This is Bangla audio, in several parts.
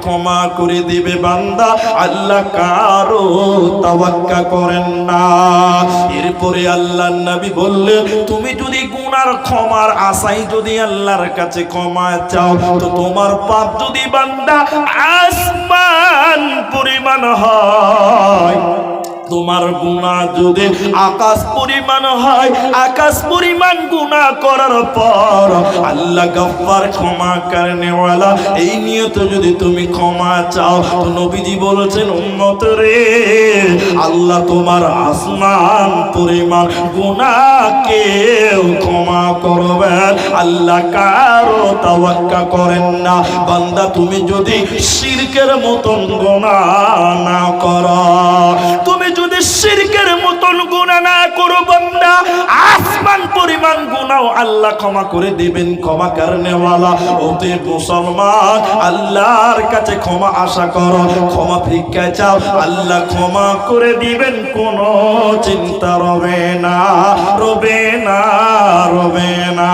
ক্ষমা করে দিবে বান্দা। আল্লাহ কারো তাওয়াক্কা করেন না। এরপরে আল্লাহর নবী বললেন, তুমি যদি গুনার ক্ষমার আশায় যদি আল্লাহর কাছে ক্ষমা চাও, তো তোমার পাপ যদি বান্দা আসমান পরিমাণ হয়, তোমার গুনাহ যদি আকাশ পরিমাণ হয়, আকাশ পরিমাণ গুনাহ করার পর আল্লাহ গফফার ক্ষমা করনে ওয়ালা, এই নিয়ত যদি তুমি ক্ষমা চাও, তো নবীজি বলেছেন, উম্মত রে, আল্লাহ তোমার আসমান পরিমাণ গুনাহকে ক্ষমা করবেন। আল্লাহ কারো তাওয়াক্কা করেন না। বান্দা তুমি যদি শিরকের মতন গুনাহ না করো, তুমি যদি শিরকের মতন গুনাহ না করো বান্দা, আসমান পরিমাণ গুনাহ আল্লাহ ক্ষমা করে দিবেন, ক্ষমা করনে ওয়ালা। ওতে মুসলমান, আল্লাহর কাছে ক্ষমা আশা করো, ক্ষমা ভিক্ষা চাও, আল্লাহ ক্ষমা করে দিবেন, কোনো চিন্তা রবে না, রবে না, রবে না।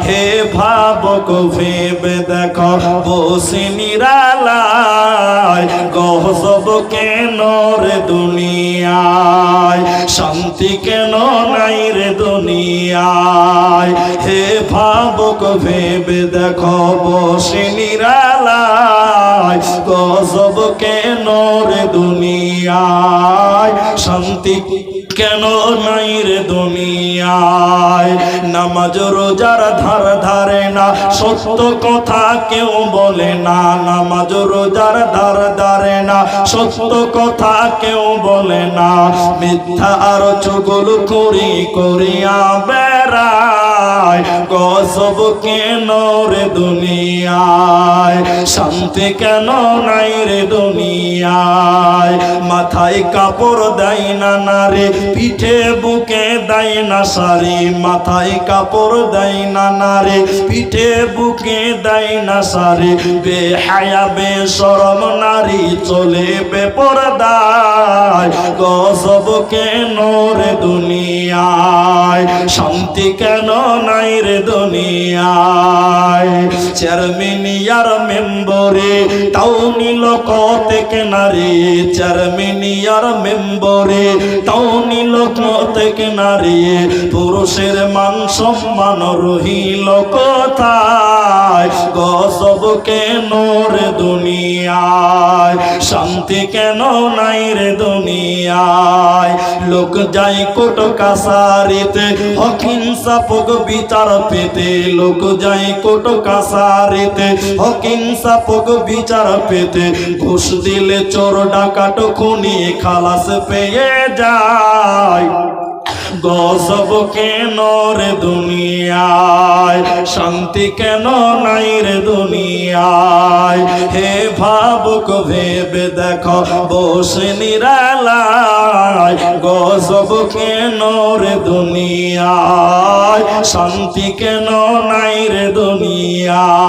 হে ভাবক ভেবে দেখো, বসে নিরালায় গজব কেন রে দুনিয়ায়, শান্তি কেন নাই রে দুনিয়ায়। হে ভাবক ভেবে দেখো, বসে নিরালায় গজব কেন রে দুনিয়ায়, শান্তি কেন নাই রে দুনিয়ায়। নামাজ রোজার ধার ধারে না, সত্য কথা কেউ বলে না। নামাজ রোজার ধার ধারে না, সত্য কথা কেউ বলে না। মিথ্যা আর চুগল করি করিয়া বেড়ায়, গজব কেন রে দুনিয়ায়, শান্তি কেন নাই রে দুনিয়ায়। মাথায় কাপড় দেয় না নারী, পিঠে বুকে দেয় না শাড়ি। মাথায় কাপড় দেয় না নারী, পিঠে বুকে দেয় না শাড়ি। বেহায়া বেশরম নারী চলে বেপরদায়, গজব কেন রে দুনিয়ায়, শান্তি কেন নাই রে দুনিয়ায়। চেয়ারম্যানিয়ার মেম্বরে তাও নিল কতেক নারী, চেয়ারম্যানিয়ার মেম্বরে তাও নিল কতেক নারী। পুরুষের মান সম্মান রহিল কোথায়, গজব কেন রে দুনিয়ায়, শান্তি কেন নাই রে দুনিয়ায়। লোক যায় কোর্ট কাছারিতে, হক ইনসাফ বিচার পেতে। লোক যায় কোর্ট কাছারিতে, হক ইনসাফ বিচার পেতে। ঘুষ দিলে চোর ডাকাত খুনি খালাস পেয়ে যায়, গজব কেন রে দুনিয়ায়, শান্তি কেন নাই রে দুনিয়ায়। হে ভাবুক ভেবে দেখো, বসে নিরালায় গজব কেন রে দুনিয়ায়, শান্তি কেন নাই রে দুনিয়ায়।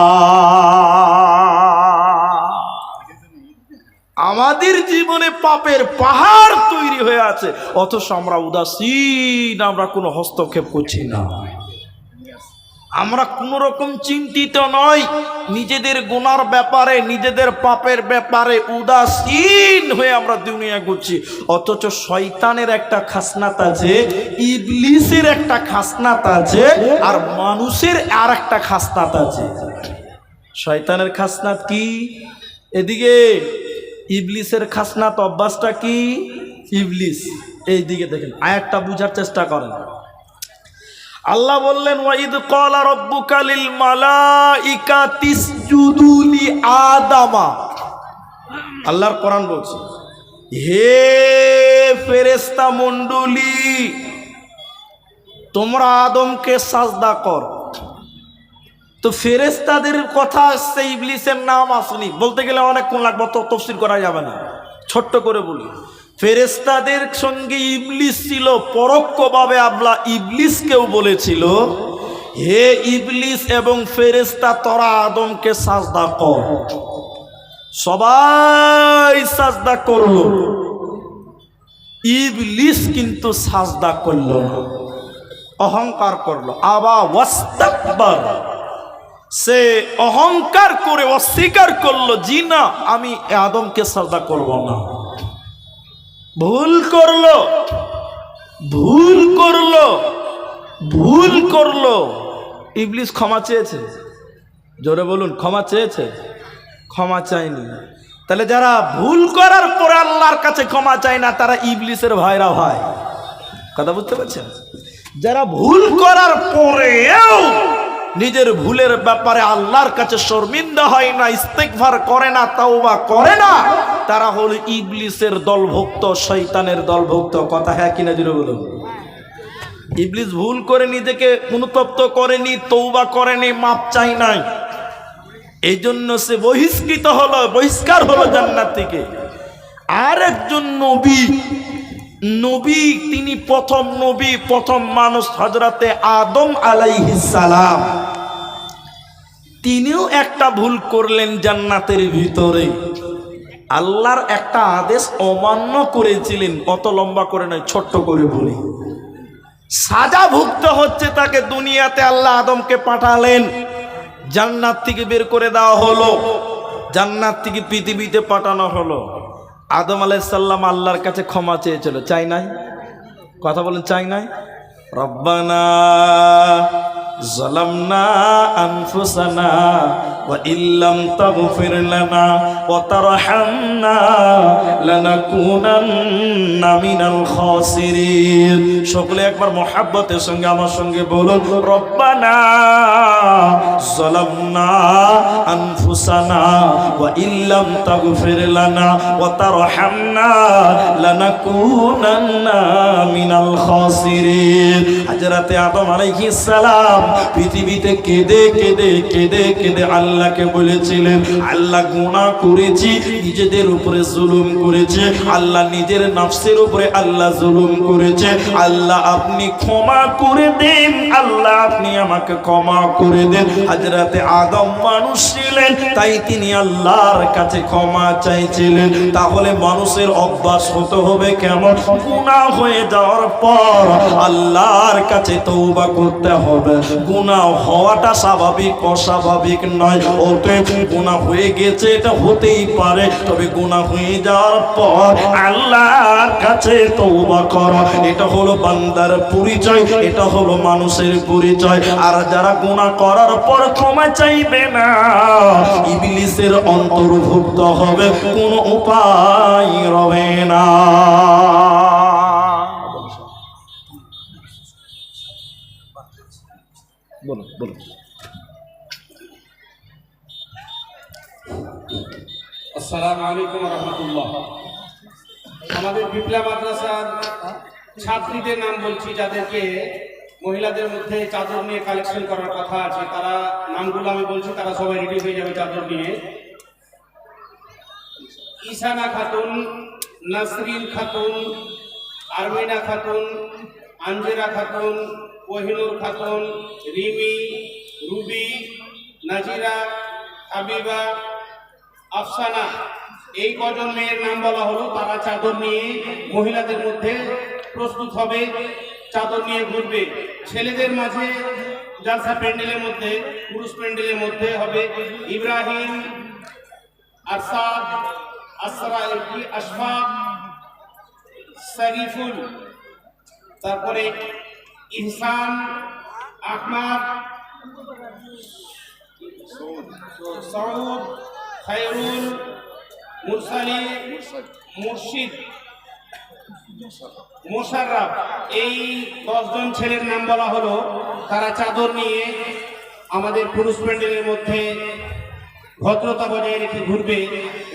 আমাদের জীবনে পাপের পাহাড় তৈরি হয়ে আছে, অথচ আমরা উদাসীন, আমরা কোনো হস্তক্ষেপ করছি না। আমরা কোন রকম চিন্তিত নয় নিজেদের গুনার ব্যাপারে, নিজেদের পাপের ব্যাপারে উদাসীন হয়ে আমরা দুনিয়া ঘুরছি। অথচ শয়তানের একটা খাসনাত আছে, ইবলিসের একটা খাসনাত আছে, আর মানুষের আর একটা খাসনাত আছে। শয়তানের খাসনাত কি? এদিকে ইবলিসের খাসনাত অভ্যাসটা কি? ইবলিস এই দিকে দেখেন, আয়াতটা বুঝার চেষ্টা করেন। আল্লাহ বললেন, ওয়াইদ ক্বালা রাব্বুকা লিল মালাইকাতি ইসজুদু লি আদামা। আল্লাহর কোরআন বলছে, হে ফেরেশতা মণ্ডলী, তোমরা আদমকে সাজদা কর। তো ফেরেশতাদের কথা আসছে, ইবলিসের নাম আসেনি। বলতে গেলে অনেকক্ষণ লাগবে, তো তাফসীর করা যাবে না, ছোট্ট করে বলি। ফেরেশতাদের সঙ্গে ইবলিস ছিল, পরোক্ষভাবে আল্লাহ ইবলিসকেও বলেছিল, হে ইবলিস এবং ফেরেশতা, তোরা আদমকে সাজদা কর। সবাই সাজদা করলো, ইবলিস কিন্তু সাজদা করলো না, অহংকার করলো। আবা ওয়াস্তাকবার, সে অহংকার করে অস্বীকার করলো, জি না, আমি আদমকে সাজদা করব না। ভুল করলো, ভুল করলো, ভুল করলো। ইবলিস ক্ষমা চেয়েছে? জোরে বলুন, ক্ষমা চেয়েছে? ক্ষমা চায়নি। তাহলে যারা ভুল করার পরে আল্লাহর কাছে ক্ষমা চায় না, তারা ইবলিসের ভাইরা ভাই। কথা বুঝতে পারছেন? যারা ভুল করার পরেও নিজের ভুলের ব্যাপারে আল্লাহর কাছে শর্মিন্দা হয় না, ইস্তেগফার করে না, তাওবা করে না, তারা হলো ইবলিসের দলভুক্ত, শয়তানের দলভুক্ত। কথা হ্যাঁ কিনা জোরে বলুন। ইবলিস ভুল করে নিজেকে অনুতপ্ত করেনি, তওবা করেনি, মাপ চাই নাই, এই জন্য সে বহিষ্কৃত হলো, বহিষ্কার হলো জান্নাত থেকে। আর একজন নবী, নবী তিনি প্রথম নবী, প্রথম মানুষ, হযরতে আদম আলাইহিস সালাম। তিনিও একটা ভুল করলেন জান্নাতের ভিতরে। আল্লাহর একটা আদেশ অমান্য করেছিলেন। অত লম্বা করে নয়, ছোট্ট করে বলি। সাজা ভুগতে হচ্ছে তাকে। দুনিয়াতে আল্লাহ আদমকে পাঠালেন, জান্নাত থেকে বের করে দেওয়া হলো, জান্নাত থেকে পৃথিবীতে পাঠানো হলো। আদম আলাইহিস সালাম আল্লাহর কাছে ক্ষমা চেয়েছিল, চাই নাই? কথা বলেন, চাই নাই? রব্বানা যালামনা আনফুসানা ওয়া ইল্লাম তাগফির লানা ওয়া তারহামনা লানাকুনান্না মিনাল খাসিরিন। সকলে একবার মুহাব্বতের সঙ্গে আমার সঙ্গে বলুন, রব্বানা যালামনা আনফুসানা ওয়া ইল্লাম তাগফির লানা ওয়া তারহামনা লানাকুনান্না মিনাল খাসিরিন। হযরতে আদম আলাইহিস সালাম পৃথিবীতে কেঁদে কেঁদে কেঁদে কেঁদে আল্লাহকে বলেছিলেন, আল্লাহ গুনাহ করেছি, নিজেদের উপরে জুলুম করেছে, আল্লাহ নিজের নফসের উপরে আল্লাহ জুলুম করেছে, আল্লাহ আপনি ক্ষমা করে দেন, আল্লাহ আপনি আমাকে ক্ষমা করে দেন। হযরতে আদম মানুষ ছিলেন, তাই তিনি আল্লাহর কাছে ক্ষমা চাইছিলেন। তাহলে মানুষের অভ্যাস হতে হবে কেমন? গুনাহ হয়ে যাওয়ার পর আল্লাহর কাছে তওবা করতে হবে। গুনাহ হওয়াটা স্বাভাবিক, অস্বাভাবিক নয়। অতএব গুনাহ হয়ে গেছে, এটা হতেই পারে, তবে গুনাহ হয়ে যাওয়ার পর আল্লাহর কাছে তওবা করো, এটা হলো বান্দার পরিচয়, এটা হলো মানুষের পরিচয়। আর যারা গুনাহ করার পর ক্ষমা চাইবে না, ইবলিসের অন্তর্ভুক্ত হবে, কোনো উপায় রবে না। বলো বলো। আসসালামু আলাইকুম ওয়া রাহমাতুল্লাহ। আমাদের বিপ্লব মাদ্রাসার ছাত্রীদের নাম বলছি, যাদেরকে মহিলাদের মধ্যে চাদর নিয়ে কালেকশন করার কথা আছে, তারা নামগুলো আমি বলছি, তারা সবাই রেডি হয়ে যাবে চাদর নিয়ে। ইসানা খাতুন, নাসরিন খাতুন, আরমিনা খাতুন, আঞ্জেরা খাতুন, কোহিনুর খাতুন, রিমি, রুবি, নাজিরা, হাবিবা, আফসানা, এই কজন মেয়ের নাম বলা হলো। তারা চাদর নিয়ে মহিলাদের মধ্যে প্রস্তুত হবে, চাদর নিয়ে ঘুরবে। ছেলেদের মাঝে জালসা প্যান্ডেলের মধ্যে, পুরুষ প্যান্ডেলের মধ্যে হবে ইব্রাহিম, আরসাদ, আসরা, আশফাক, শরীফুল, তারপরে ইহসান, আহমদ, সৌদ, খায়রুল, মুরসালি, মুর্শিদ, মোশাররফ, এই 10 জন ছেলের নাম বলা হলো। তারা চাদর নিয়ে আমাদের পুরুষ প্যান্ডেলের মধ্যে ভদ্রতা বজায় রেখে ঘুরবে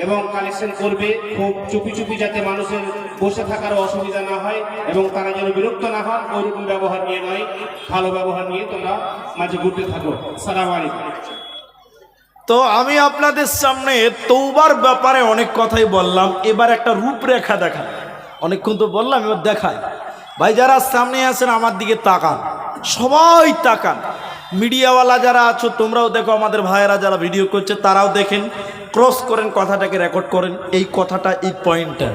এবং কালেকশন করবে, খুব চুপি চুপি, যাতে মানুষের বসে থাকার অসুবিধা না হয় এবং তারা যেন বিরক্ত না হয়, ওইরকম ব্যবহার নিয়ে নয়, ভালো ব্যবহার নিয়ে তোমরা মাঝে ঘুরতে থাকো। আসসালামু আলাইকুম। তো আমি আপনাদের সামনে তওবার ব্যাপারে অনেক কথাই বললাম, এবার একটা রূপরেখা দেখা। অনেকক্ষণ তো বললাম, এবার দেখাই। ভাই যারা সামনে আছেন আমার দিকে তাকান, সবাই তাকান। মিডিয়াওয়ালা যারা আছো তোমরাও দেখো, আমাদের ভাইয়েরা যারা ভিডিও করছে তারাও দেখেন, ক্রস করেন, কথাটাকে রেকর্ড করেন। এই কথাটা, এই পয়েন্টটা,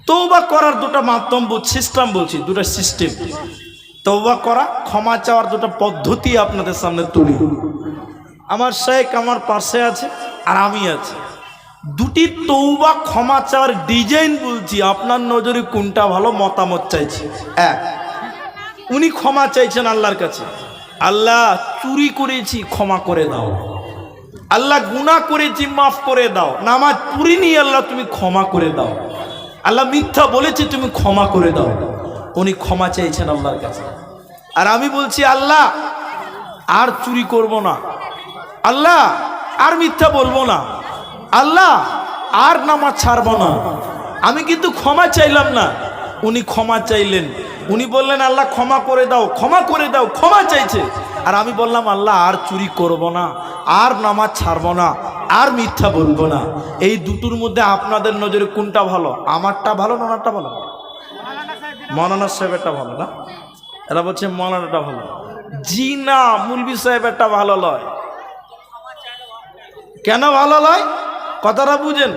তওবা করার দুটো মাধ্যম, সিস্টেম বলছি, দুটো সিস্টেম। তওবা করা, ক্ষমা চাওয়ার দুটো পদ্ধতি আপনাদের সামনে তুলি। আমার শেখ আমার পাশে আছে আর আমি আছি, দুটি তওবা ক্ষমা চাওয়ার ডিজাইন বলছি, আপনার নজরে কোনটা ভালো মতামত চাইছি। এক, উনি ক্ষমা চাইছেন আল্লাহর কাছে, আল্লাহ চুরি করেছি ক্ষমা করে দাও, আল্লাহ গুনাহ করেছি মাফ করে দাও, নামাজ পড়িনি আল্লাহ তুমি ক্ষমা করে দাও, আল্লাহ মিথ্যা বলেছি তুমি ক্ষমা করে দাও। উনি ক্ষমা চাইছেন আল্লাহর কাছে। আর আমি বলছি আল্লাহ আর চুরি করব না, আল্লাহ আর মিথ্যা বলবো না, আল্লাহ আর নামাজ ছাড়বো না। আমি কিন্তু ক্ষমা চাইলাম না, উনি ক্ষমা চাইলেন। উনি বললেন আল্লাহ ক্ষমা করে দাও, ক্ষমা করে দাও, ক্ষমা চাইছে। আর আমি বললাম আল্লাহ আর চুরি করব না, আর নামাজ ছাড়বো না, আর মিথ্যা বলবো না। এই দুটোর মধ্যে আপনাদের নজরে কোনটা ভালো? আমারটা ভালো না ওনারটা ভালো? মৌলানা সাহেবেরটা ভালো না? এরা বলছে মৌলানাটা ভালো। জি না, মুলবি সাহেবেরটা ভালো লয়। কেন ভালো লয়? কথাটা বুঝেন।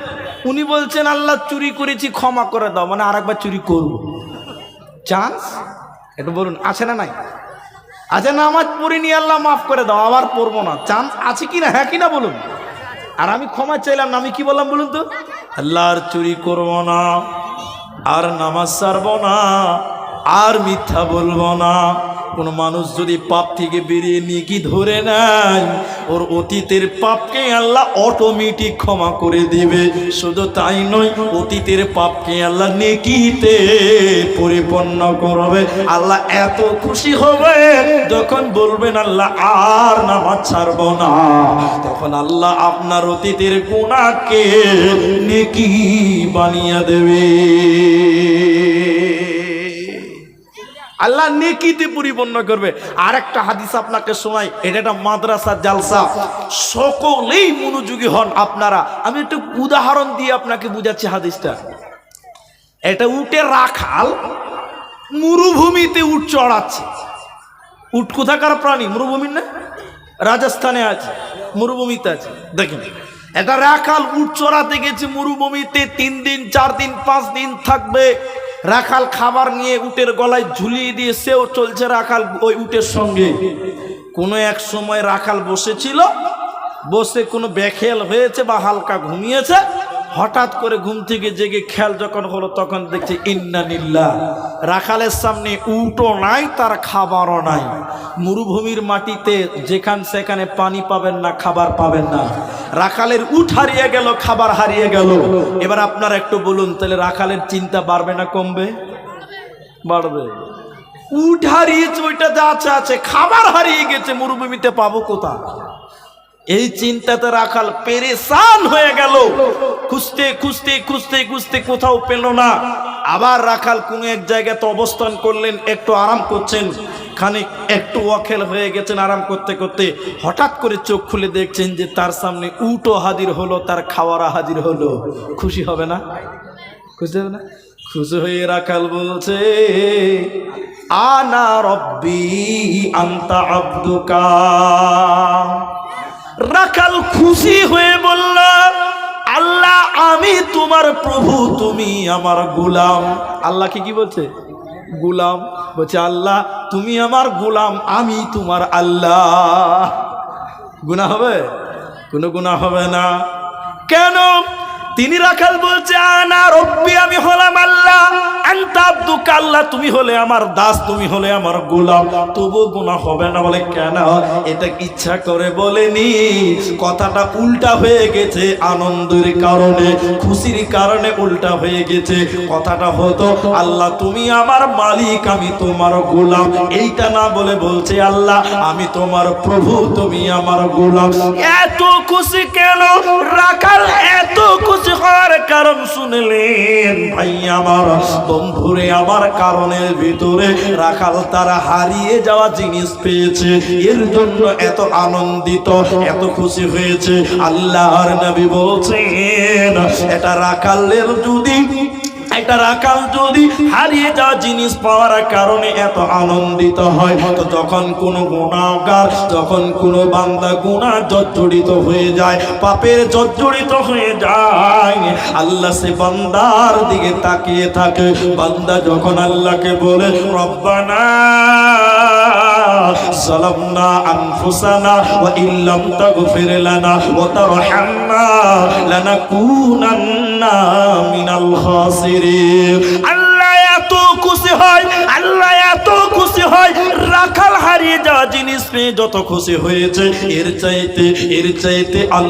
উনি বলছেন আল্লাহ চুরি করেছি ক্ষমা করে দাও, মানে আরেকবার চুরি করব। চান্স একটু বলুন আছে না নাই? আছে না? নামাজ পড়িনি আল্লাহ মাফ করে দাও, আবার পড়বো না, চান্স আছে কি না? হ্যাঁ কি না বলুন। আর আমি ক্ষমা চাইলাম না, আমি কি বললাম বলুন তো? আল্লাহ আর চুরি করব না, আর নামাজ ছাড়বো না, আর মিথ্যা বলবো না। কোনো মানুষ যদি পাপ থেকে বেরিয়ে নেকি ধরে নেয়, ওর অতীতের পাপকে আল্লাহ অটোমেটিক ক্ষমা করে দিবে। শুধু তাই নয়, অতীতের পাপকে আল্লাহ নেকিতে পরিপূর্ণ করবে। আল্লাহ এত খুশি হবে যখন বলবেন আল্লাহ আর নামাজ ছাড়বো না, তখন আল্লাহ আপনার অতীতের গুনাহকে নেকি বানিয়ে দেবে। আল্লাহ নেকিতে পরিপূর্ণ করবে। আর একটা হাদিস আপনাকে শোনাই, এটা একটা মাদ্রাসা জালসা, সকলেই মনোযোগী হন আপনারা। আমি একটু উদাহরণ দিয়ে আপনাকে বুঝাচ্ছি হাদিসটা। এটা উটের রাখাল মরুভূমিতে উট চড়াচ্ছে। উট কোথাকার প্রাণী? মরুভূমির না? রাজস্থানে আছে, মরুভূমিতে আছে। দেখেন, এটা রাখাল উট চড়াতে গেছে মরুভূমিতে। 3 দিন 4 দিন 5 দিন থাকবে। রাখাল খাবার নিয়ে উটের গলায় ঝুলিয়ে দিয়ে সেও চলছে রাখাল ওই উটের সঙ্গে। কোনো এক সময় রাখাল বসেছিল, বসে কোনো বেখেয়াল হয়েছে বা হালকা ঘুমিয়েছে। হঠাৎ করে ঘুম থেকে জেগে খেয়াল যখন হলো, তখন দেখছে ইন্না লিল্লাহ, রাখালের সামনে উটও নাই, তার খাবারও নাই। মরুভূমির মাটিতে যেখান সেখানে পানি পাবেন না, খাবার পাবেন না। রাখালের উট হারিয়ে গেল, খাবার হারিয়ে গেল। এবার আপনারা একটু বলুন, তাহলে রাখালের চিন্তা বাড়বে না কমবে? বাড়বে। উট হারিয়েছে, ওইটা যা আছে আছে, খাবার হারিয়ে গেছে, মরুভূমিতে পাবো কোথায়? এই চিন্তাতে রাখাল পেরেশান হয়ে গেল। খুঁজতে খুঁজতে খুঁজতে খুঁজতে কোথাও পেল না। আবার রাখাল কোন এক জায়গাতে অবস্থান করলেন, একটু আরাম করছেন। খানিক একটু অখেল হয়ে গেছেন আরাম করতে করতে। হঠাৎ করে চোখ খুলে দেখছেন যে তার সামনে উটও হাজির হলো, তার খাওয়ারা হাজির হলো। খুশি হবে না? খুশি হবে না? খুশি হয়ে রাখাল বলছে আনা রব্বি আনতা আব্দুকা। রাখাল খুশি হয়ে বলল আল্লাহ আমি তোমার প্রভু, তুমি আমার গোলাম। আল্লাহকে কি বলছে? গোলাম বলছে, আল্লাহ তুমি আমার গোলাম, আমি তোমার আল্লাহ। গুনাহ হবে? কোনো গুনাহ হবে না। কেন? তিনি রাখাল বলছে আনা রব্বি, আমি হলাম আল্লাহ, আনতা আব্দুকা, আল্লাহ তুমি হলে আমার দাস, তুমি হলে আমার গোলাম, তবু গুনাহ হবে না। বলে কেন? এটা ইচ্ছা করে বলেনি, কথাটা উল্টা হয়ে গেছে। আনন্দের কারণে, খুশির কারণে উল্টা হয়ে গেছে। কথাটা হতো আল্লাহ তুমি আমার মালিক, আমি তোমার গোলাম। এইটা না বলে বলছে আল্লাহ আমি তোমার প্রভু, তুমি আমার গোলাম। এত খুশি কেন রাখাল? এত খুশি হওয়ার কারণ শুনলেন ভাই আমার, বন্ধুরে আমার, কারণের ভিতরে রাখাল তারা হারিয়ে যাওয়া জিনিস পেয়েছে, এর জন্য এত আনন্দিত, এত খুশি হয়েছে। আল্লাহর নবী বলছেন এটা রাখালের যদি একটা রাখাল যদি হারিয়ে যাওয়া জিনিস পাওয়ার কারণে এত আনন্দিত হয়, তো যখন কোনো গুনাহগার, যখন কোনো বান্দা গুনাহ জর্জরিত হয়ে যায়, পাপের জর্জরিত হয়ে যায়, আল্লাহ সে বান্দার দিকে তাকিয়ে থাকে। বান্দা যখন আল্লাহকে বলে রব্বানা যালামনা আনফুসানা ওয়া ইল্লাম তাগফির লানা ওয়া তারহামনা লানাকুনান্না মিনাল খাসিরিন। আল্লাহ এত খুশি হয়, আল্লাহ এত খুশি হয়, রাখাল হারিয়ে যাওয়া জিনিস পেয়ে যত খুশি হয়েছে, এর চাইতে আল্লাহ